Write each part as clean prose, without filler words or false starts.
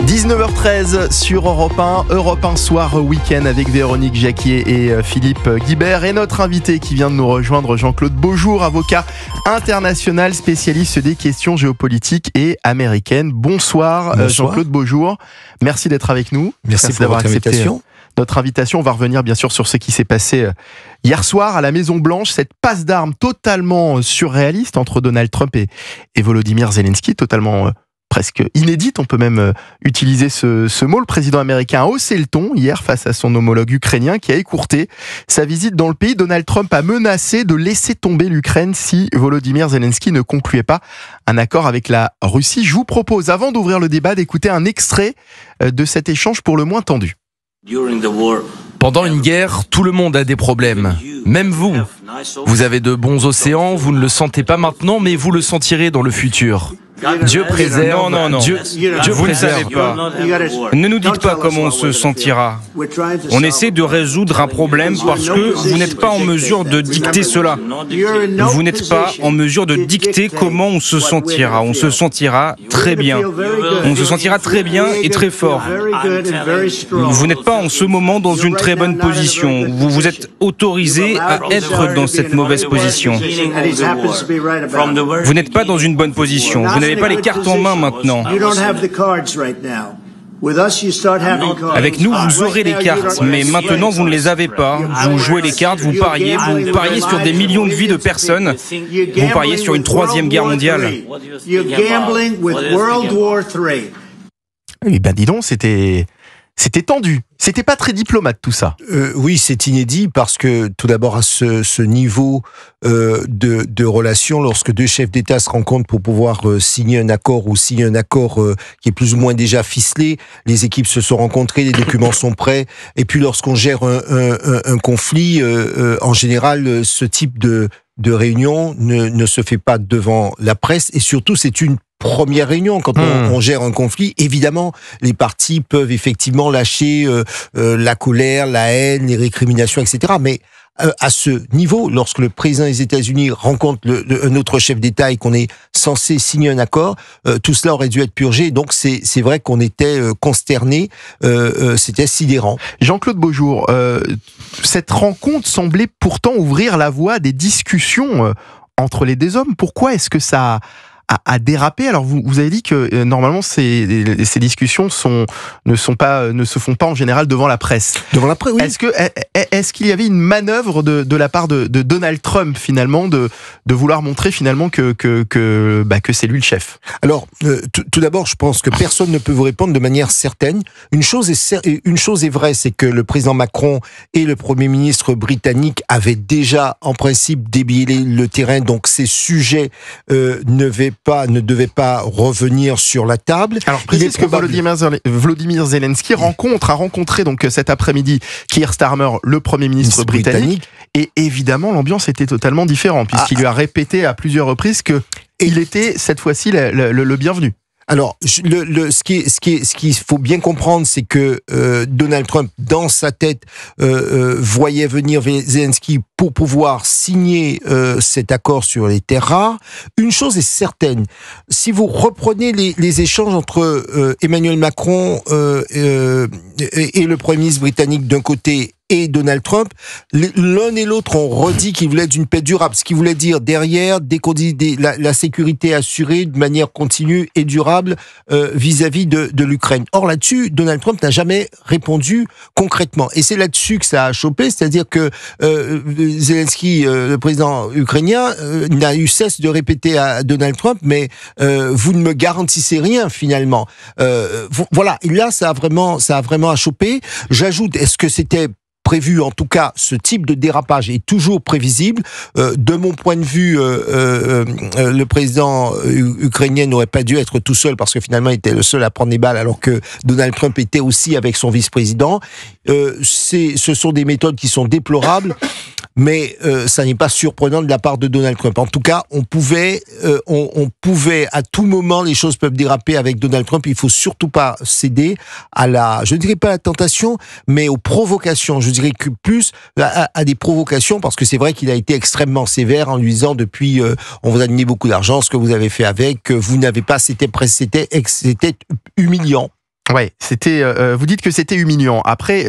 19h13 sur Europe 1, Europe 1 Soir Week-end avec Véronique Jacquier et Philippe Guibert. Et notre invité qui vient de nous rejoindre, Jean-Claude Beaujour, avocat international, spécialiste des questions géopolitiques et américaines. Bonsoir. Jean-Claude Beaujour. Merci d'être avec nous. Merci d'avoir accepté notre invitation. On va revenir bien sûr sur ce qui s'est passé hier soir à la Maison-Blanche, cette passe d'armes totalement surréaliste entre Donald Trump et Volodymyr Zelensky, totalement presque inédite, on peut même utiliser ce mot. Le président américain a haussé le ton hier face à son homologue ukrainien qui a écourté sa visite dans le pays. Donald Trump a menacé de laisser tomber l'Ukraine si Volodymyr Zelensky ne concluait pas un accord avec la Russie. Je vous propose, avant d'ouvrir le débat, d'écouter un extrait de cet échange pour le moins tendu. Pendant une guerre, tout le monde a des problèmes. Même vous. Vous avez de bons océans, vous ne le sentez pas maintenant, mais vous le sentirez dans le futur. Dieu préserve. Non. Dieu Vous ne préserve. savez pas. Ne nous dites pas comment on se sentira. On essaie de résoudre un problème parce que vous n'êtes pas en mesure de dicter cela. Vous n'êtes pas en mesure de dicter comment on se sentira. On se sentira très bien. On se sentira très bien et très fort. Vous n'êtes pas en ce moment dans une très bonne position. Vous vous êtes autorisé à être dans cette mauvaise position. Vous n'êtes pas dans une bonne position. Vous n'avez pas les cartes en main maintenant. Avec nous, vous aurez les cartes, mais maintenant, vous ne les avez pas. Vous jouez les cartes, vous pariez sur des millions de vies de personnes. Vous pariez sur une troisième guerre mondiale. Eh ben dis donc, c'était tendu. C'était pas très diplomate tout ça. Oui, c'est inédit parce que tout d'abord à ce niveau de relation, lorsque deux chefs d'État se rencontrent pour pouvoir signer un accord ou signer un accord qui est plus ou moins déjà ficelé, les équipes se sont rencontrées, les documents sont prêts, et puis lorsqu'on gère un conflit, en général, ce type de réunion ne se fait pas devant la presse, et surtout c'est une première réunion, quand on gère un conflit, évidemment, les parties peuvent effectivement lâcher la colère, la haine, les récriminations, etc. Mais à ce niveau, lorsque le président des États-Unis rencontre un autre chef d'État et qu'on est censé signer un accord, tout cela aurait dû être purgé. Donc c'est vrai qu'on était consterné, c'était sidérant. Jean-Claude Beaujour, cette rencontre semblait pourtant ouvrir la voie à des discussions entre les deux hommes. Pourquoi est-ce que ça a dérapé? Alors vous avez dit que normalement ces discussions ne se font pas en général devant la presse. Devant la presse, oui. Est-ce qu'il y avait une manœuvre de la part de Donald Trump finalement de vouloir montrer finalement que c'est lui le chef? Alors tout d'abord, je pense que personne ne peut vous répondre de manière certaine. Une chose est vraie, c'est que le président Macron et le Premier ministre britannique avaient déjà en principe déblayé le terrain, donc ces sujets ne devait pas revenir sur la table. Alors, précise que Volodymyr Zelensky a rencontré donc cet après-midi Keir Starmer, le Premier ministre britannique. Et évidemment, l'ambiance était totalement différente, puisqu'il lui a répété à plusieurs reprises qu'il était cette fois-ci le bienvenu. Alors, ce qu'il faut bien comprendre, c'est que Donald Trump, dans sa tête, voyait venir Zelensky pour pouvoir signer cet accord sur les terres rares. Une chose est certaine, si vous reprenez les échanges entre Emmanuel Macron et le Premier ministre britannique d'un côté et Donald Trump, l'un et l'autre ont redit qu'ils voulaient d'une paix durable, ce qui voulait dire derrière la sécurité assurée de manière continue et durable vis-à-vis de l'Ukraine. Or là-dessus, Donald Trump n'a jamais répondu concrètement. Et c'est là-dessus que ça a chopé, c'est-à-dire que Zelensky, le président ukrainien, n'a eu cesse de répéter à Donald Trump, mais vous ne me garantissez rien finalement. Voilà, et là ça a vraiment achoppé. J'ajoute, est-ce que c'était prévu, en tout cas, ce type de dérapage est toujours prévisible. De mon point de vue, le président ukrainien n'aurait pas dû être tout seul parce que finalement, il était le seul à prendre les balles alors que Donald Trump était aussi avec son vice-président. Ce sont des méthodes qui sont déplorables. Mais ça n'est pas surprenant de la part de Donald Trump. En tout cas, on pouvait à tout moment, les choses peuvent déraper avec Donald Trump. Il faut surtout pas céder à je dirais pas à la tentation, mais aux provocations. Je dirais que plus à des provocations, parce que c'est vrai qu'il a été extrêmement sévère en lui disant depuis, on vous a donné beaucoup d'argent, ce que vous avez fait avec, vous n'avez pas, c'était humiliant. Ouais, c'était. Vous dites que c'était humiliant. Après,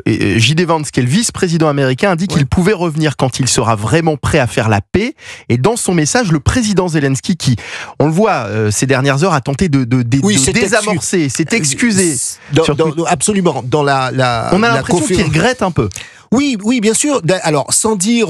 J.D. Vance, qui est le vice-président américain, a dit qu'il pouvait revenir quand il sera vraiment prêt à faire la paix. Et dans son message, le président Zelensky, qui, on le voit ces dernières heures, a tenté de désamorcer, s'est excusé. Absolument. Dans on a l'impression qu'il regrette un peu. Oui, bien sûr. Alors, sans dire,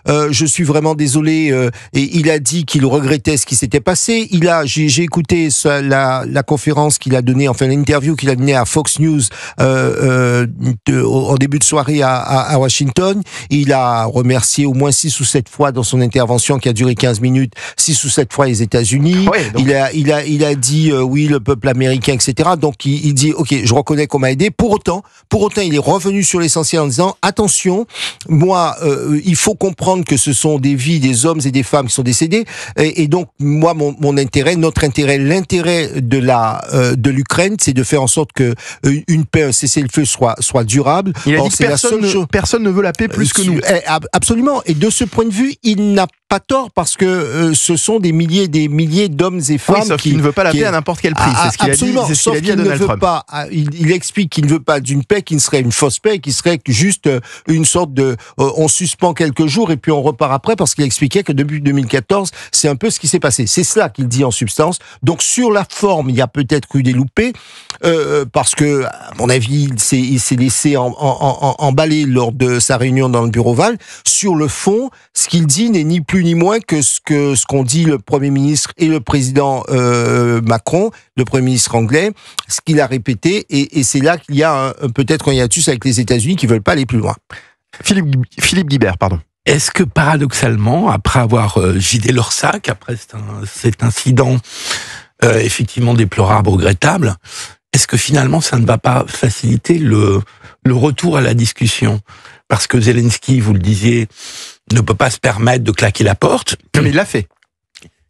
je suis vraiment désolé. Et il a dit qu'il regrettait ce qui s'était passé. J'ai écouté la conférence qu'il a donnée, enfin l'interview qu'il a donnée à Fox News en début de soirée à Washington. Il a remercié au moins 6 ou 7 fois dans son intervention qui a duré 15 minutes, 6 ou 7 fois les États-Unis. Ouais, donc... Il a dit oui, le peuple américain, etc. Donc il dit ok, je reconnais qu'on m'a aidé. Pour autant, il est revenu sur l'essentiel en disant attention, moi, il faut comprendre que ce sont des vies, des hommes et des femmes qui sont décédés, et donc moi, mon intérêt, notre intérêt, l'intérêt de l'Ukraine, c'est de faire en sorte que une paix, un cessez-le-feu soit durable. Il a dit que personne ne veut la paix plus que nous. Absolument. Et de ce point de vue, il n'a pas tort parce que ce sont des milliers d'hommes et femmes qui ne veut pas la paix à n'importe quel prix. C'est ce qu'il a dit. C'est ce qu'il a dit à Donald Trump. Il explique qu'il ne veut pas d'une paix qui ne serait une fausse paix, qui serait juste une sorte de on suspend quelques jours et puis on repart après, parce qu'il expliquait que depuis 2014, c'est un peu ce qui s'est passé. C'est cela qu'il dit en substance. Donc sur la forme, il y a peut-être eu des loupés parce que, à mon avis, il s'est laissé emballer lors de sa réunion dans le bureau Oval. Sur le fond, ce qu'il dit n'est ni plus ni moins que ce qu'ont dit le Premier ministre et le président Macron, le Premier ministre anglais, ce qu'il a répété, et c'est là qu'il y a peut-être un hiatus avec les États-Unis qui veulent pas aller plus loin. Philippe Guibert, pardon. Est-ce que paradoxalement, après avoir vidé leur sac, après cet incident effectivement déplorable, regrettable, est-ce que finalement ça ne va pas faciliter le retour à la discussion ? Parce que Zelensky, vous le disiez, ne peut pas se permettre de claquer la porte. Non, mais il l'a fait.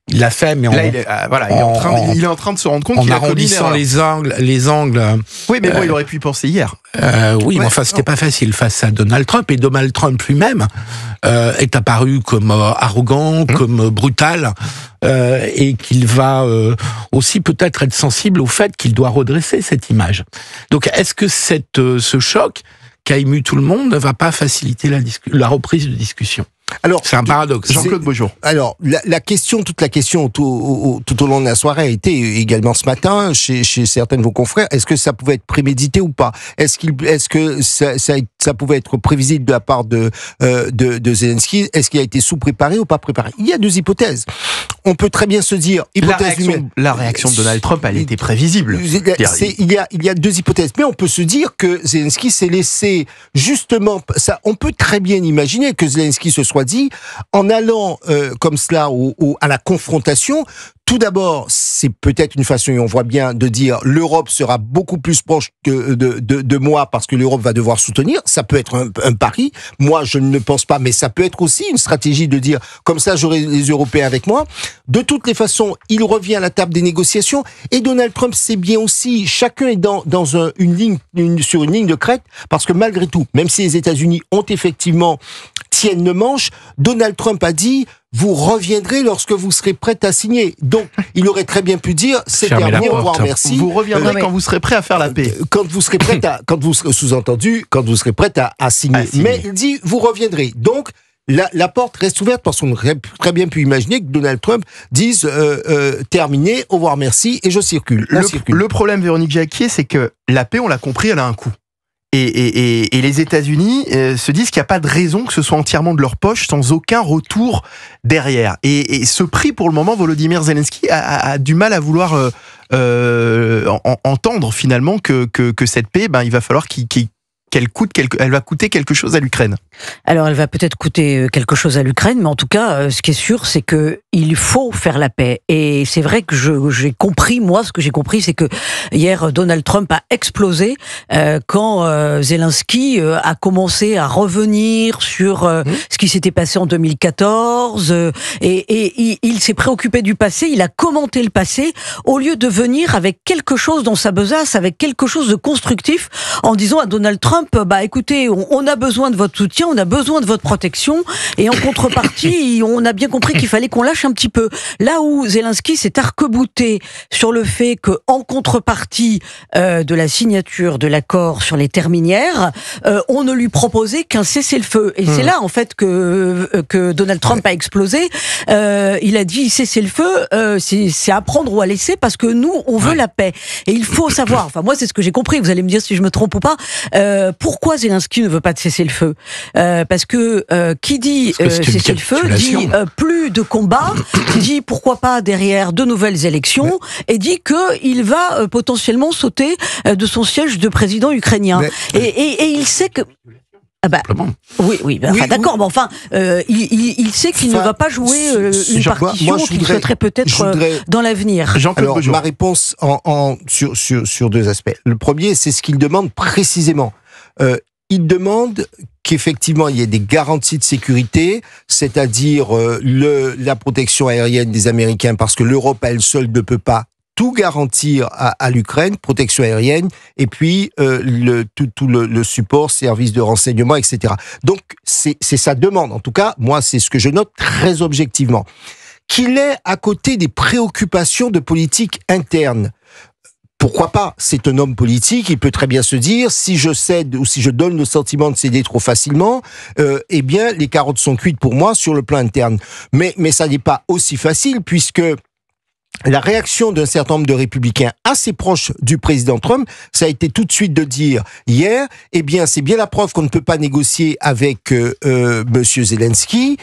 Il l'a fait, mais il est en train de se rendre compte en qu'il a commis une erreur. les angles. Oui, mais il aurait pu y penser hier. Oui, mais enfin, c'était pas facile face à Donald Trump. Et Donald Trump lui-même est apparu comme arrogant, comme brutal, et qu'il va aussi peut-être être sensible au fait qu'il doit redresser cette image. Donc, est-ce que ce choc qui a ému tout le monde ne va pas faciliter la reprise de discussion ? Alors, c'est un paradoxe. Jean-Claude Beaujour. Alors, toute la question tout au long de la soirée a été également ce matin chez certains de vos confrères. Est-ce que ça pouvait être prémédité ou pas ? Est-ce que ça pouvait être prévisible de la part de Zelensky ? Est-ce qu'il a été sous-préparé ou pas préparé ? Il y a 2 hypothèses. On peut très bien se dire la réaction de Donald Trump, elle était prévisible. Il y a 2 hypothèses, mais on peut se dire que Zelensky s'est laissé justement ça. On peut très bien imaginer que Zelensky se soit dit, en allant comme cela à la confrontation, tout d'abord, c'est peut-être une façon, et on voit bien, de dire l'Europe sera beaucoup plus proche de moi parce que l'Europe va devoir soutenir. Ça peut être un pari. Moi, je ne le pense pas, mais ça peut être aussi une stratégie de dire comme ça, j'aurai les Européens avec moi. De toutes les façons, il revient à la table des négociations et Donald Trump sait bien aussi, chacun est sur une ligne de crête parce que malgré tout, même si les États-Unis ont effectivement tiennent le manche, Donald Trump a dit vous reviendrez lorsque vous serez prêt à signer. Donc, il aurait très bien pu dire c'est terminé, au revoir, merci. Vous reviendrez quand vous serez prêt à faire la paix. Quand vous serez prêt quand vous serez prêt à signer. Mais il dit vous reviendrez. Donc, la porte reste ouverte parce qu'on aurait très bien pu imaginer que Donald Trump dise terminé, au revoir, merci, et je circule. Le problème, Véronique Jacquier, c'est que la paix, on l'a compris, elle a un coût. Et les États-Unis se disent qu'il n'y a pas de raison que ce soit entièrement de leur poche sans aucun retour derrière. Et ce prix, pour le moment, Volodymyr Zelensky a du mal à vouloir entendre finalement que cette paix, il va falloir elle va coûter quelque chose à l'Ukraine. Alors, elle va peut-être coûter quelque chose à l'Ukraine, mais en tout cas, ce qui est sûr, c'est que il faut faire la paix. Et c'est vrai que j'ai compris, moi, ce que j'ai compris, c'est que hier, Donald Trump a explosé quand Zelensky a commencé à revenir sur ce qui s'était passé en 2014, et il s'est préoccupé du passé, il a commenté le passé, au lieu de venir avec quelque chose dans sa besace, avec quelque chose de constructif, en disant à Donald Trump, Trump, écoutez, on a besoin de votre soutien, on a besoin de votre protection, et en contrepartie, on a bien compris qu'il fallait qu'on lâche un petit peu. Là où Zelensky s'est arc-bouté sur le fait que, en contrepartie de la signature de l'accord sur les terres minières, on ne lui proposait qu'un cessez-le-feu. Et c'est là, en fait, que Donald Trump a explosé. Il a dit cessez-le-feu, c'est à prendre ou à laisser, parce que nous, on veut la paix. Et il faut savoir, enfin moi c'est ce que j'ai compris, vous allez me dire si je me trompe ou pas, pourquoi Zelensky ne veut pas de cessez-le-feu, parce que qui dit cessez-le-feu dit plus de combats, dit pourquoi pas derrière de nouvelles élections, et dit qu'il va potentiellement sauter de son siège de président ukrainien. Et il sait que... Oui, d'accord, mais enfin, il sait qu'il ne va pas jouer une partition qu'il souhaiterait peut-être dans l'avenir. Alors, ma réponse sur deux aspects. Le premier, c'est ce qu'il demande précisément. Il demande qu'effectivement il y ait des garanties de sécurité, c'est-à-dire la protection aérienne des Américains, parce que l'Europe à elle seule ne peut pas tout garantir à l'Ukraine, protection aérienne, et puis tout le support, service de renseignement, etc. Donc c'est sa demande. En tout cas, moi, c'est ce que je note très objectivement. Qu'il est à côté des préoccupations de politique interne. Pourquoi pas? C'est un homme politique, il peut très bien se dire, si je cède ou si je donne le sentiment de céder trop facilement, eh bien, les carottes sont cuites pour moi sur le plan interne. Mais ça n'est pas aussi facile, puisque la réaction d'un certain nombre de républicains assez proches du président Trump, ça a été tout de suite de dire hier, eh bien, c'est bien la preuve qu'on ne peut pas négocier avec monsieur Zelensky,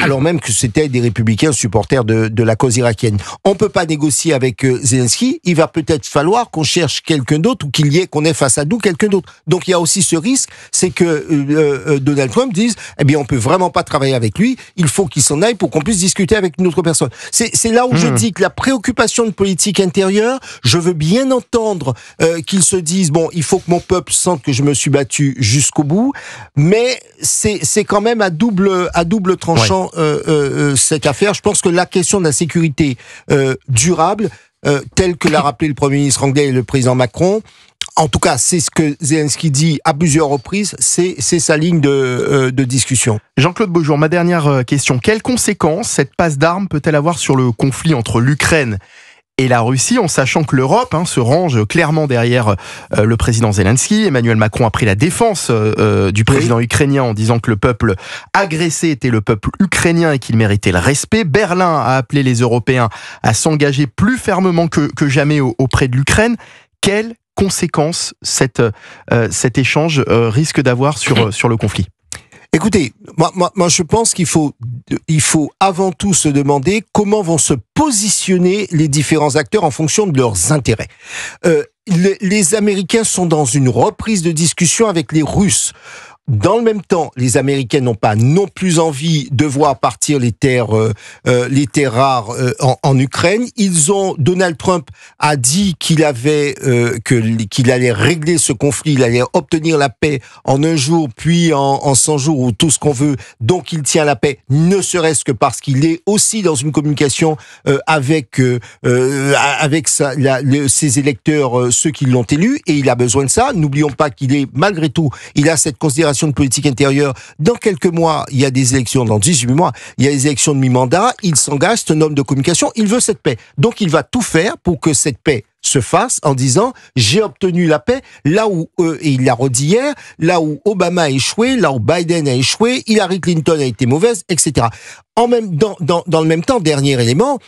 alors même que c'était des républicains supporters de la cause irakienne. On peut pas négocier avec Zelensky, il va peut-être falloir qu'on cherche quelqu'un d'autre ou qu'on ait face à nous quelqu'un d'autre. Donc il y a aussi ce risque, c'est que Donald Trump dise, eh bien on peut vraiment pas travailler avec lui, il faut qu'il s'en aille pour qu'on puisse discuter avec une autre personne. C'est là où je dis que la préoccupation de politique intérieure, je veux bien entendre qu'ils se disent, bon, il faut que mon peuple sente que je me suis battu jusqu'au bout, mais c'est quand même à double tranchant. Cette affaire. Je pense que la question de la sécurité durable, telle que l'a rappelé le Premier ministre anglais et le président Macron, en tout cas, c'est ce que Zelensky dit à plusieurs reprises, c'est sa ligne de discussion. Jean-Claude Beaujour, ma dernière question. Quelles conséquences cette passe d'armes peut-elle avoir sur le conflit entre l'Ukraine et la Russie, en sachant que l'Europe se range clairement derrière le président Zelensky? Emmanuel Macron a pris la défense du président ukrainien en disant que le peuple agressé était le peuple ukrainien et qu'il méritait le respect. Berlin a appelé les Européens à s'engager plus fermement que jamais auprès de l'Ukraine. Quelles conséquences cet échange risque d'avoir sur le conflit? Écoutez, moi, je pense qu'il faut avant tout se demander comment vont se positionner les différents acteurs en fonction de leurs intérêts. Les Américains sont dans une reprise de discussion avec les Russes. Dans le même temps, les Américains n'ont pas non plus envie de voir partir les terres rares en Ukraine. Donald Trump a dit qu'il allait régler ce conflit, il allait obtenir la paix en un jour, puis en 100 jours, ou tout ce qu'on veut. Donc il tient la paix, ne serait-ce que parce qu'il est aussi dans une communication avec ses électeurs, ceux qui l'ont élu, et il a besoin de ça. N'oublions pas malgré tout, il a cette considération de politique intérieure. Dans quelques mois, il y a des élections, dans 18 mois, il y a des élections de mi-mandat, il s'engage, c'est un homme de communication, il veut cette paix. Donc il va tout faire pour que cette paix se fasse en disant j'ai obtenu la paix là où et il l'a redit hier, là où Obama a échoué, là où Biden a échoué, Hillary Clinton a été mauvaise, etc. Dans le même temps, dernier élément,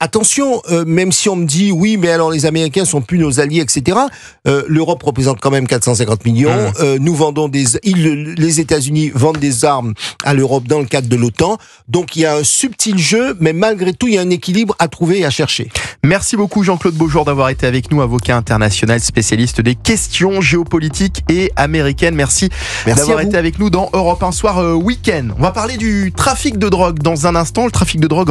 attention, même si on me dit oui, mais alors les Américains sont plus nos alliés, etc. L'Europe représente quand même 450 millions. Nous vendons les États-Unis vendent des armes à l'Europe dans le cadre de l'OTAN. Donc il y a un subtil jeu, mais malgré tout, il y a un équilibre à trouver et à chercher. Merci beaucoup Jean-Claude Beaujour d'avoir été avec nous, avocat international, spécialiste des questions géopolitiques et américaines. Merci d'avoir été avec nous dans Europe 1 Soir Week-end. On va parler du trafic de drogue dans un instant, le trafic de drogue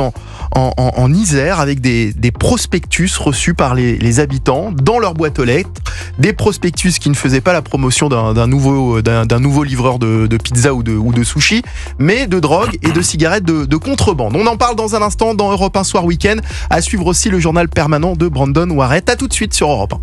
en Isère, avec des prospectus reçus par les habitants dans leur boîte aux lettres, des prospectus qui ne faisaient pas la promotion d'un nouveau livreur de pizza ou de sushi, mais de drogue et de cigarettes de contrebande. On en parle dans un instant dans Europe 1 Soir Week-end. À suivre aussi le journal permanent de Brandon Warrett. À tout de suite sur Europe 1.